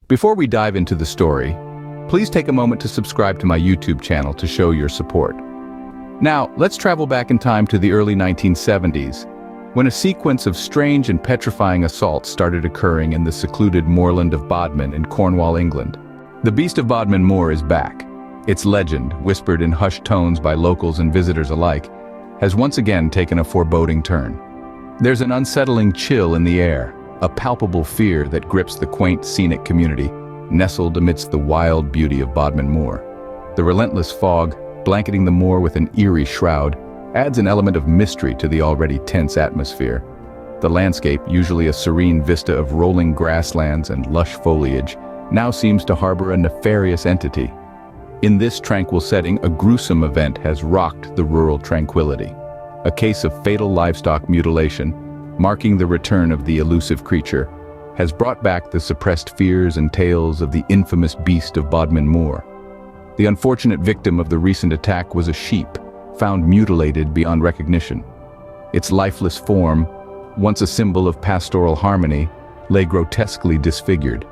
Before we dive into the story, please take a moment to subscribe to my YouTube channel to show your support. Now, let's travel back in time to the early 1970s, when a sequence of strange and petrifying assaults started occurring in the secluded moorland of Bodmin in Cornwall, England. The Beast of Bodmin Moor is back. Its legend, whispered in hushed tones by locals and visitors alike, has once again taken a foreboding turn. There's an unsettling chill in the air, a palpable fear that grips the quaint scenic community, nestled amidst the wild beauty of Bodmin Moor. The relentless fog, blanketing the moor with an eerie shroud, adds an element of mystery to the already tense atmosphere. The landscape, usually a serene vista of rolling grasslands and lush foliage, now seems to harbor a nefarious entity. In this tranquil setting, a gruesome event has rocked the rural tranquility. A case of fatal livestock mutilation, marking the return of the elusive creature, has brought back the suppressed fears and tales of the infamous Beast of Bodmin Moor. The unfortunate victim of the recent attack was a sheep, found mutilated beyond recognition. Its lifeless form, once a symbol of pastoral harmony, lay grotesquely disfigured,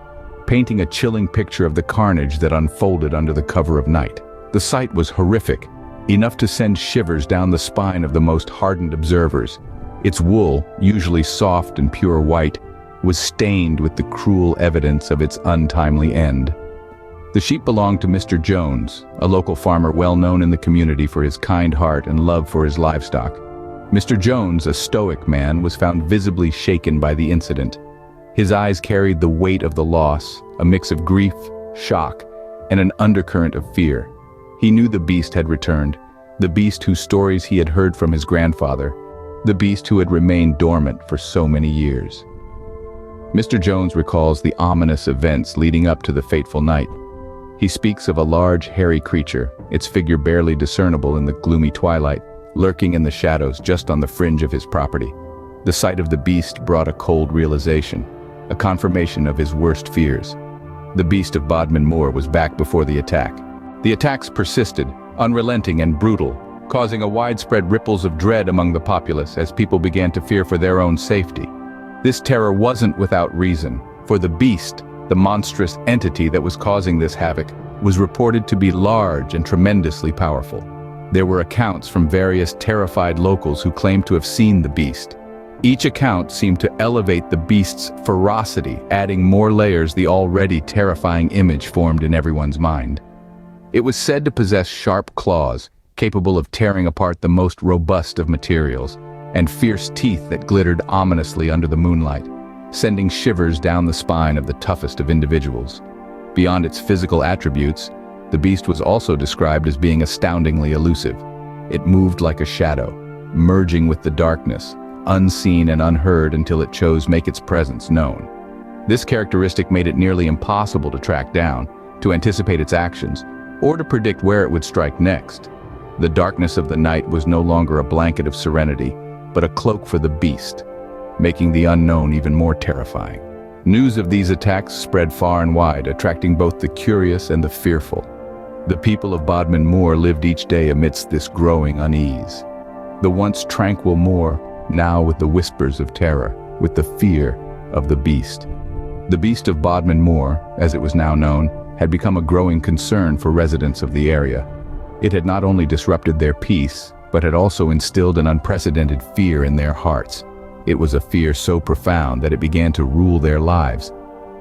painting a chilling picture of the carnage that unfolded under the cover of night. The sight was horrific, enough to send shivers down the spine of the most hardened observers. Its wool, usually soft and pure white, was stained with the cruel evidence of its untimely end. The sheep belonged to Mr. Jones, a local farmer well known in the community for his kind heart and love for his livestock. Mr. Jones, a stoic man, was found visibly shaken by the incident. His eyes carried the weight of the loss, a mix of grief, shock, and an undercurrent of fear. He knew the beast had returned, the beast whose stories he had heard from his grandfather, the beast who had remained dormant for so many years. Mr. Jones recalls the ominous events leading up to the fateful night. He speaks of a large, hairy creature, its figure barely discernible in the gloomy twilight, lurking in the shadows just on the fringe of his property. The sight of the beast brought a cold realization, a confirmation of his worst fears. The Beast of Bodmin Moor was back before the attack. The attacks persisted, unrelenting and brutal, causing a widespread ripples of dread among the populace as people began to fear for their own safety. This terror wasn't without reason, for the beast, the monstrous entity that was causing this havoc, was reported to be large and tremendously powerful. There were accounts from various terrified locals who claimed to have seen the beast. Each account seemed to elevate the beast's ferocity, adding more layers to the already terrifying image formed in everyone's mind. It was said to possess sharp claws, capable of tearing apart the most robust of materials, and fierce teeth that glittered ominously under the moonlight, sending shivers down the spine of the toughest of individuals. Beyond its physical attributes, the beast was also described as being astoundingly elusive. It moved like a shadow, merging with the darkness, unseen and unheard until it chose make its presence known. This characteristic made it nearly impossible to track down, to anticipate its actions, or to predict where it would strike next. The darkness of the night was no longer a blanket of serenity, but a cloak for the beast, making the unknown even more terrifying. News of these attacks spread far and wide, attracting both the curious and the fearful. The people of Bodmin Moor lived each day amidst this growing unease. The once tranquil moor, now with the whispers of terror, with the fear of the beast. The Beast of Bodmin Moor, as it was now known, had become a growing concern for residents of the area. It had not only disrupted their peace, but had also instilled an unprecedented fear in their hearts. It was a fear so profound that it began to rule their lives.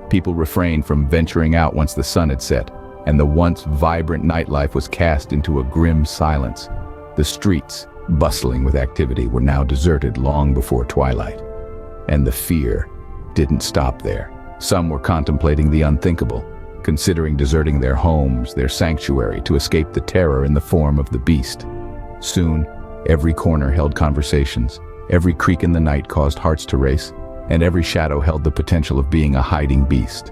People refrained from venturing out once the sun had set, and the once vibrant nightlife was cast into a grim silence. The streets, bustling with activity, were now deserted long before twilight. And the fear didn't stop there. Some were contemplating the unthinkable, considering deserting their homes, their sanctuary, to escape the terror in the form of the beast. Soon, every corner held conversations, every creak in the night caused hearts to race, and every shadow held the potential of being a hiding beast.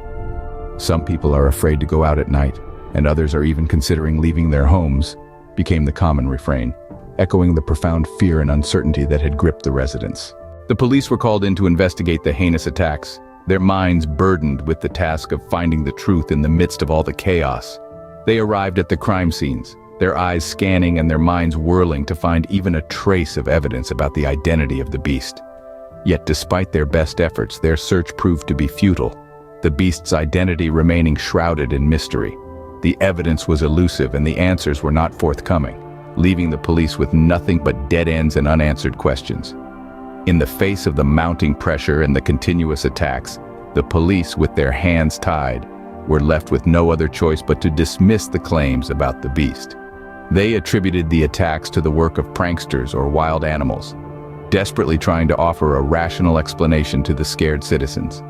Some people are afraid to go out at night, and others are even considering leaving their homes, became the common refrain, echoing the profound fear and uncertainty that had gripped the residents. The police were called in to investigate the heinous attacks, their minds burdened with the task of finding the truth in the midst of all the chaos. They arrived at the crime scenes, their eyes scanning and their minds whirling to find even a trace of evidence about the identity of the beast. Yet despite their best efforts, their search proved to be futile. the beast's identity remaining shrouded in mystery. The evidence was elusive and the answers were not forthcoming, leaving the police with nothing but dead ends and unanswered questions. In the face of the mounting pressure and the continuous attacks, the police, with their hands tied, were left with no other choice but to dismiss the claims about the beast. They attributed the attacks to the work of pranksters or wild animals, desperately trying to offer a rational explanation to the scared citizens.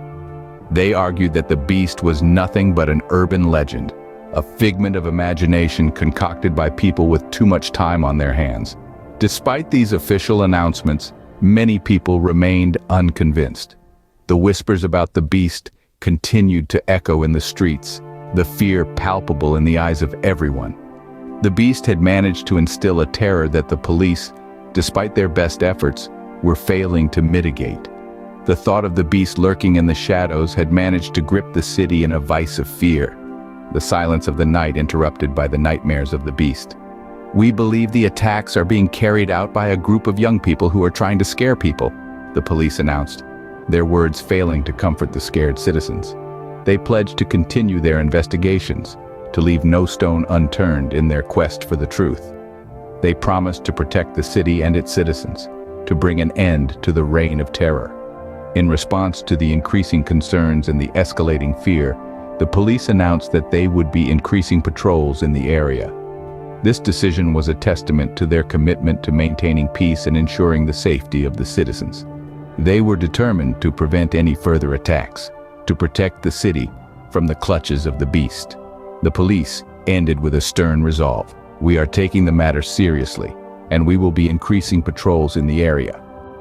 They argued that the beast was nothing but an urban legend, a figment of imagination concocted by people with too much time on their hands. Despite these official announcements, many people remained unconvinced. The whispers about the beast continued to echo in the streets, the fear palpable in the eyes of everyone. The beast had managed to instill a terror that the police, despite their best efforts, were failing to mitigate. The thought of the beast lurking in the shadows had managed to grip the city in a vice of fear, the silence of the night interrupted by the nightmares of the beast. "We believe the attacks are being carried out by a group of young people who are trying to scare people," the police announced, their words failing to comfort the scared citizens. They pledged to continue their investigations, to leave no stone unturned in their quest for the truth. They promised to protect the city and its citizens, to bring an end to the reign of terror. In response to the increasing concerns and the escalating fear, the police announced that they would be increasing patrols in the area. This decision was a testament to their commitment to maintaining peace and ensuring the safety of the citizens. They were determined to prevent any further attacks, to protect the city from the clutches of the beast. The police ended with a stern resolve. "We are taking the matter seriously, and we will be increasing patrols in the area."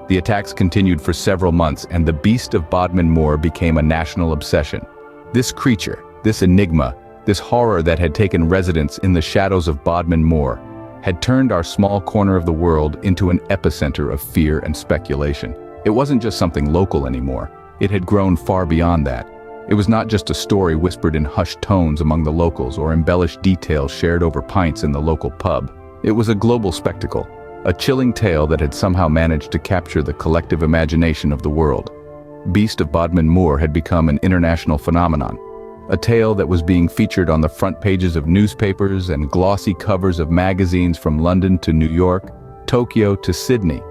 The attacks continued for several months, and the beast of Bodmin Moor became a national obsession. This creature, this enigma, this horror that had taken residence in the shadows of Bodmin Moor, had turned our small corner of the world into an epicenter of fear and speculation. It wasn't just something local anymore. It had grown far beyond that. It was not just a story whispered in hushed tones among the locals or embellished details shared over pints in the local pub. It was a global spectacle, a chilling tale that had somehow managed to capture the collective imagination of the world. Beast of Bodmin Moor had become an international phenomenon, a tale that was being featured on the front pages of newspapers and glossy covers of magazines from London to New York, Tokyo to Sydney.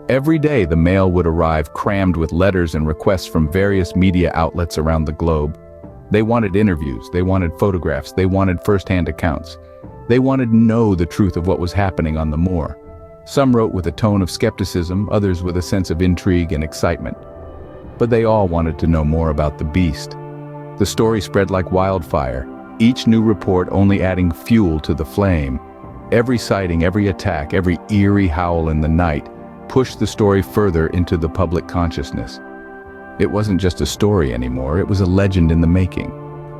Every day the mail would arrive crammed with letters and requests from various media outlets around the globe. They wanted interviews, they wanted photographs, they wanted first-hand accounts. They wanted to know the truth of what was happening on the moor. Some wrote with a tone of skepticism, others with a sense of intrigue and excitement. But they all wanted to know more about the beast. The story spread like wildfire, each new report only adding fuel to the flame. Every sighting, every attack, every eerie howl in the night pushed the story further into the public consciousness. It wasn't just a story anymore, it was a legend in the making.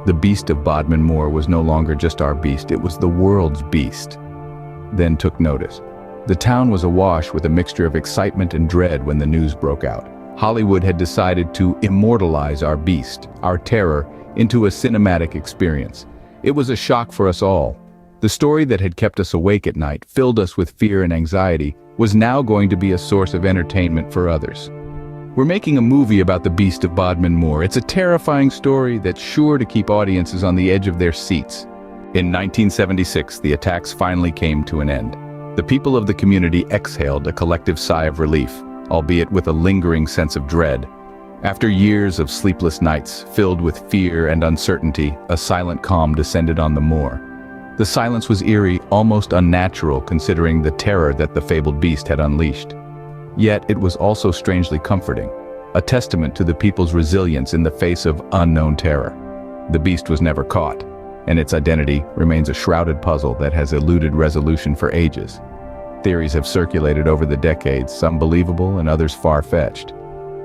The beast of Bodmin Moor was no longer just our beast, it was the world's beast. Then took notice. The town was awash with a mixture of excitement and dread when the news broke out. Hollywood had decided to immortalize our beast, our terror, into a cinematic experience. It was a shock for us all. The story that had kept us awake at night, filled us with fear and anxiety, was now going to be a source of entertainment for others. We're making a movie about the beast of Bodmin Moor. It's a terrifying story that's sure to keep audiences on the edge of their seats. In 1976, the attacks finally came to an end. The people of the community exhaled a collective sigh of relief, albeit with a lingering sense of dread. After years of sleepless nights, filled with fear and uncertainty, a silent calm descended on the moor. The silence was eerie, almost unnatural considering the terror that the fabled beast had unleashed. Yet it was also strangely comforting, a testament to the people's resilience in the face of unknown terror. The beast was never caught, and its identity remains a shrouded puzzle that has eluded resolution for ages. Theories have circulated over the decades, some believable and others far-fetched.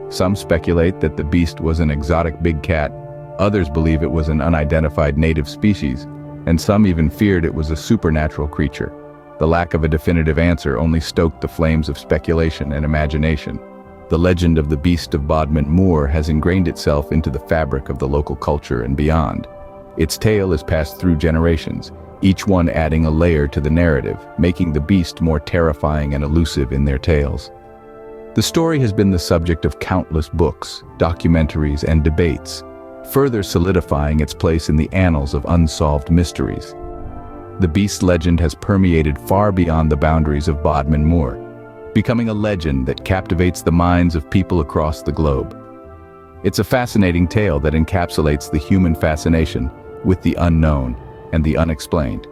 Some speculate that the beast was an exotic big cat, others believe it was an unidentified native species, and some even feared it was a supernatural creature. The lack of a definitive answer only stoked the flames of speculation and imagination. The legend of the beast of Bodmin Moor has ingrained itself into the fabric of the local culture and beyond. Its tale is passed through generations, each one adding a layer to the narrative, making the beast more terrifying and elusive in their tales. The story has been the subject of countless books, documentaries, and debates. further solidifying its place in the annals of unsolved mysteries. The beast's legend has permeated far beyond the boundaries of Bodmin Moor, becoming a legend that captivates the minds of people across the globe. It's a fascinating tale that encapsulates the human fascination with the unknown and the unexplained.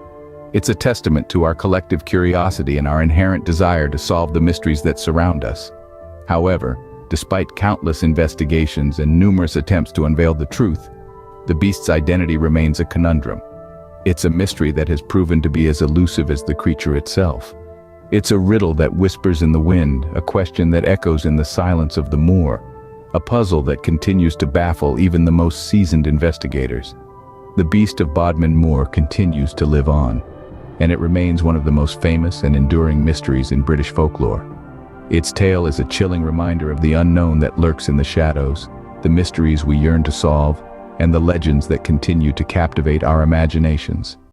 It's a testament to our collective curiosity and our inherent desire to solve the mysteries that surround us. However, despite countless investigations and numerous attempts to unveil the truth, the beast's identity remains a conundrum. It's a mystery that has proven to be as elusive as the creature itself. It's a riddle that whispers in the wind, a question that echoes in the silence of the moor, a puzzle that continues to baffle even the most seasoned investigators. The beast of Bodmin Moor continues to live on, and it remains one of the most famous and enduring mysteries in British folklore. Its tale is a chilling reminder of the unknown that lurks in the shadows, the mysteries we yearn to solve, and the legends that continue to captivate our imaginations.